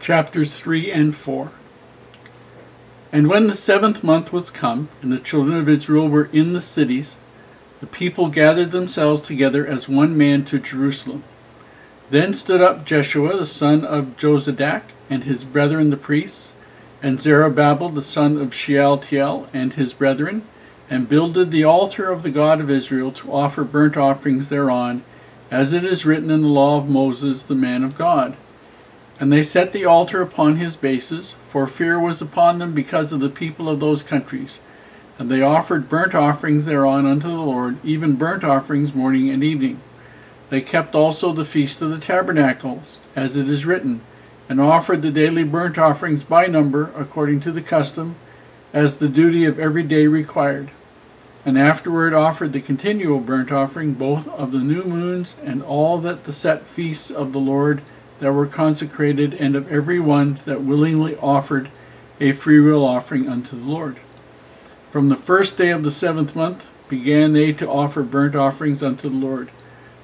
Chapters 3 and 4. And when the 7th month was come, and the children of Israel were in the cities, the people gathered themselves together as one man to Jerusalem. Then stood up Jeshua the son of Jozadak, and his brethren the priests, and Zerubbabel the son of Shealtiel, and his brethren, and builded the altar of the God of Israel to offer burnt offerings thereon, as it is written in the law of Moses the man of God. And they set the altar upon his bases, for fear was upon them because of the people of those countries. And they offered burnt offerings thereon unto the Lord, even burnt offerings morning and evening. They kept also the feast of the tabernacles, as it is written, and offered the daily burnt offerings by number, according to the custom, as the duty of every day required. And afterward offered the continual burnt offering, both of the new moons, and all that the set feasts of the Lord that were consecrated, and of every one that willingly offered a freewill offering unto the Lord. From the first day of the 7th month began they to offer burnt offerings unto the Lord,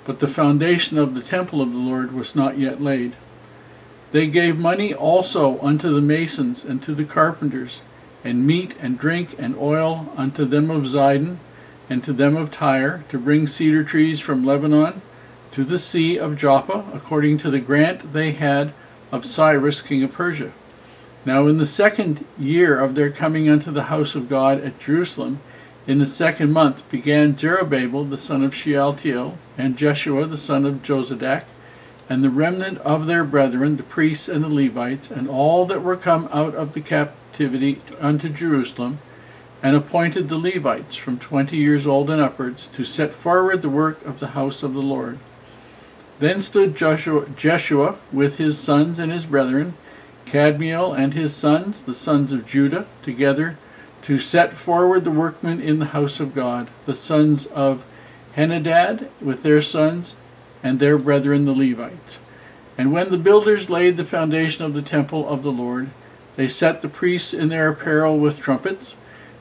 but the foundation of the temple of the Lord was not yet laid. They gave money also unto the masons and to the carpenters, and meat and drink and oil unto them of Zidon, and to them of Tyre, to bring cedar trees from Lebanon to the sea of Joppa, according to the grant they had of Cyrus king of Persia. Now in the 2nd year of their coming unto the house of God at Jerusalem, in the 2nd month began Zerubbabel the son of Shealtiel, and Jeshua the son of Jozadak, and the remnant of their brethren, the priests and the Levites, and all that were come out of the captivity unto Jerusalem, and appointed the Levites from 20 years old and upwards, to set forward the work of the house of the Lord. Then stood Jeshua with his sons and his brethren, Kadmiel and his sons, the sons of Judah, together to set forward the workmen in the house of God, the sons of Henadad with their sons, and their brethren the Levites. And when the builders laid the foundation of the temple of the Lord, they set the priests in their apparel with trumpets,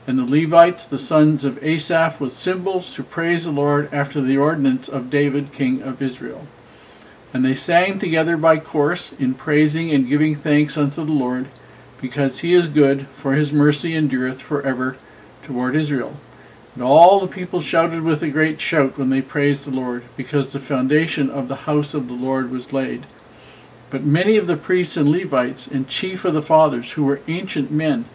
and the Levites, the sons of Asaph, with cymbals, to praise the Lord after the ordinance of David king of Israel. And they sang together by course, in praising and giving thanks unto the Lord, because he is good, for his mercy endureth forever toward Israel. And all the people shouted with a great shout when they praised the Lord, because the foundation of the house of the Lord was laid. But many of the priests and Levites, and chief of the fathers, who were ancient men,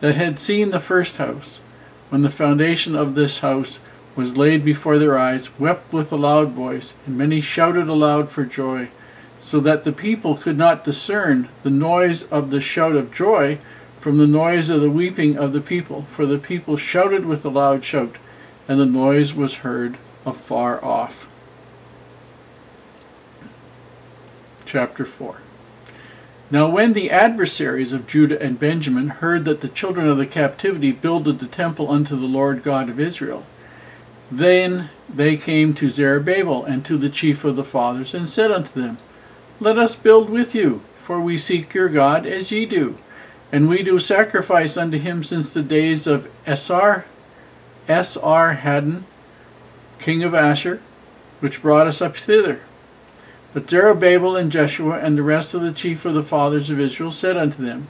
that had seen the first house, when the foundation of this house was laid before their eyes, wept with a loud voice, and many shouted aloud for joy, so that the people could not discern the noise of the shout of joy from the noise of the weeping of the people, for the people shouted with a loud shout, and the noise was heard afar off. Chapter 4. Now when the adversaries of Judah and Benjamin heard that the children of the captivity builded the temple unto the Lord God of Israel, then they came to Zerubbabel and to the chief of the fathers, and said unto them, Let us build with you, for we seek your God as ye do, and we do sacrifice unto him since the days of Esarhaddon, king of Asher, which brought us up thither. But Zerubbabel and Jeshua and the rest of the chief of the fathers of Israel said unto them,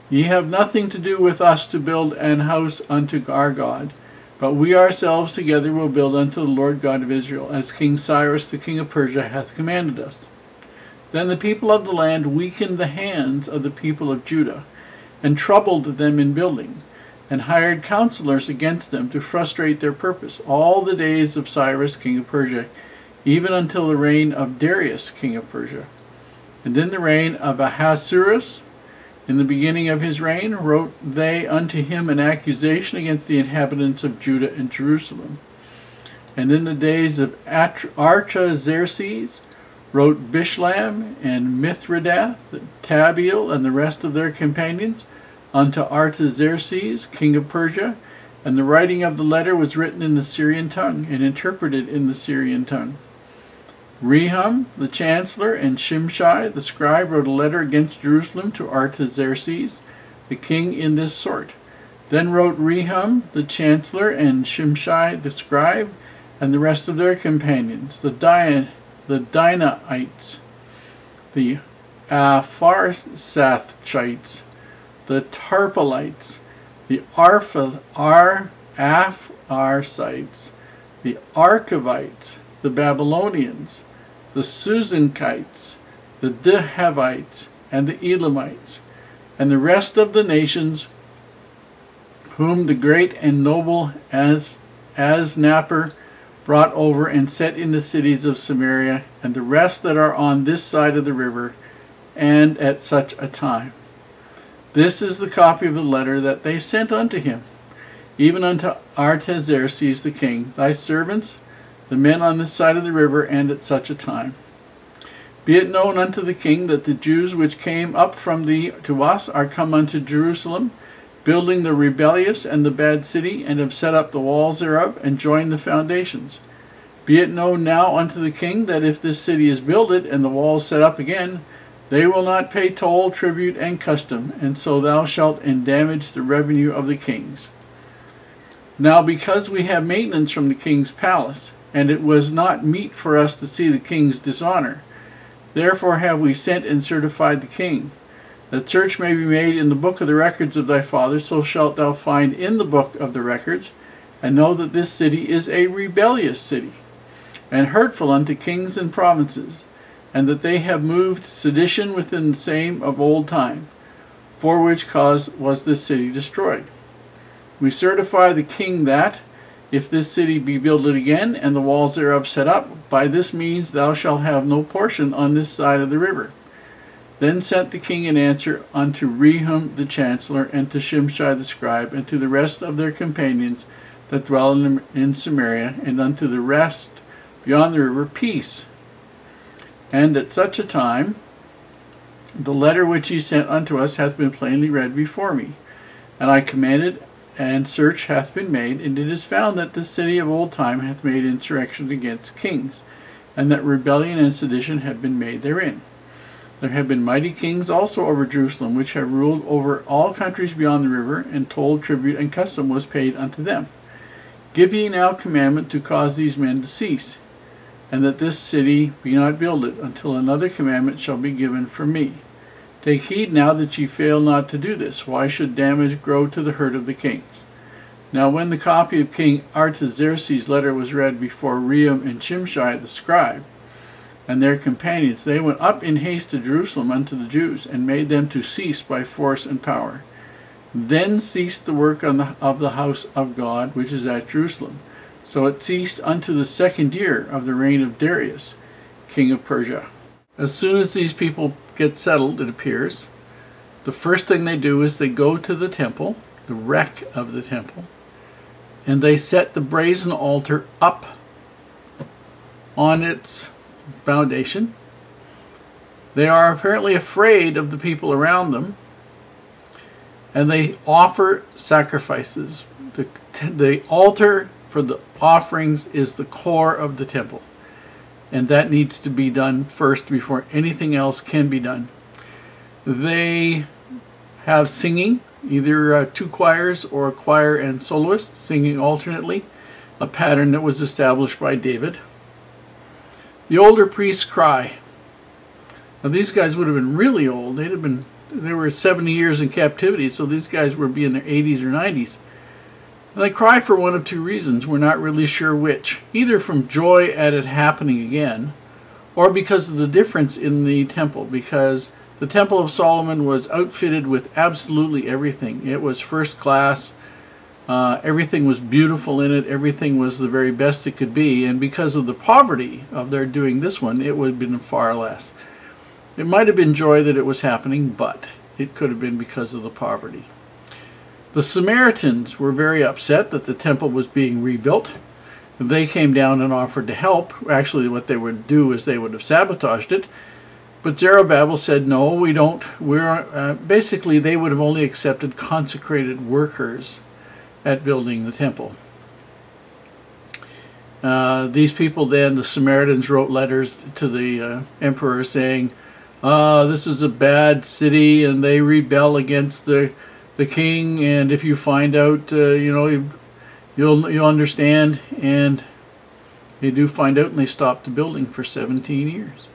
Ye have nothing to do with us to build an house unto our God, but we ourselves together will build unto the Lord God of Israel, as King Cyrus the king of Persia hath commanded us. Then the people of the land weakened the hands of the people of Judah, and troubled them in building, and hired counselors against them to frustrate their purpose, all the days of Cyrus king of Persia, even until the reign of Darius king of Persia. And in the reign of Ahasuerus, in the beginning of his reign, wrote they unto him an accusation against the inhabitants of Judah and Jerusalem. And in the days of Artaxerxes wrote Bishlam and Mithridath, Tabeel, and the rest of their companions, unto Artaxerxes king of Persia, and the writing of the letter was written in the Syrian tongue, and interpreted in the Syrian tongue. Rehum the chancellor and Shimshai the scribe wrote a letter against Jerusalem to Artaxerxes the king in this sort. Then wrote Rehum the chancellor and Shimshai the scribe and the rest of their companions, the Dinaites, the Apharsachites, the Tarpelites, the Apharsites, the Archavites, the Babylonians, the Susankites, the Dehavites, and the Elamites, and the rest of the nations whom the great and noble Asnapper brought over and set in the cities of Samaria, and the rest that are on this side of the river, and at such a time. This is the copy of the letter that they sent unto him, even unto Artaxerxes the king, thy servants, the men on this side of the river, and at such a time. Be it known unto the king that the Jews which came up from thee to us are come unto Jerusalem, building the rebellious and the bad city, and have set up the walls thereof, and joined the foundations. Be it known now unto the king that if this city is builded, and the walls set up again, they will not pay toll, tribute, and custom, and so thou shalt endamage the revenue of the kings. Now because we have maintenance from the king's palace, and it was not meet for us to see the king's dishonor, therefore have we sent and certified the king, that search may be made in the book of the records of thy fathers, so shalt thou find in the book of the records, and know that this city is a rebellious city, and hurtful unto kings and provinces, and that they have moved sedition within the same of old time, for which cause was this city destroyed. We certify the king that, if this city be builded again, and the walls thereof set up, by this means thou shalt have no portion on this side of the river. Then sent the king an answer unto Rehum the chancellor, and to Shimshai the scribe, and to the rest of their companions that dwell in Samaria, and unto the rest beyond the river, peace. And at such a time, the letter which he sent unto us hath been plainly read before me. And I commanded, and search hath been made, and it is found that this city of old time hath made insurrection against kings, and that rebellion and sedition have been made therein. There have been mighty kings also over Jerusalem, which have ruled over all countries beyond the river, and toll, tribute, and custom was paid unto them. Give ye now commandment to cause these men to cease, and that this city be not builded, until another commandment shall be given from me. Take heed now that ye fail not to do this. Why should damage grow to the hurt of the kings? Now when the copy of King Artaxerxes' letter was read before Rehum and Shimshai the scribe, and their companions, they went up in haste to Jerusalem unto the Jews, and made them to cease by force and power. Then ceased the work of the house of God, which is at Jerusalem. So it ceased unto the 2nd year of the reign of Darius, king of Persia. As soon as these people get settled, it appears, the first thing they do is they go to the temple, the wreck of the temple, and they set the brazen altar up on its foundation. They are apparently afraid of the people around them, and they offer sacrifices. The altar for the offerings is the core of the temple, and that needs to be done first before anything else can be done. They have singing, either 2 choirs or a choir and soloists singing alternately, a pattern that was established by David. The older priests cry. Now these guys would have been really old. They were 70 years in captivity, so these guys would be in their 80s or 90s. And they cry for one of 2 reasons. We're not really sure which. Either from joy at it happening again, or because of the difference in the temple. Because the Temple of Solomon was outfitted with absolutely everything. It was first class. Everything was beautiful in it. Everything was the very best it could be. And because of the poverty of their doing this one, it would have been far less. It might have been joy that it was happening, but it could have been because of the poverty. The Samaritans were very upset that the temple was being rebuilt. They came down and offered to help. Actually, what they would do is they would have sabotaged it. But Zerubbabel said, no, we don't. Basically, they would have only accepted consecrated workers at building the temple. These people then, the Samaritans, wrote letters to the emperor saying, this is a bad city, and they rebel against the king, and if you find out, you'll understand. And they do find out, and they stopped the building for 17 years.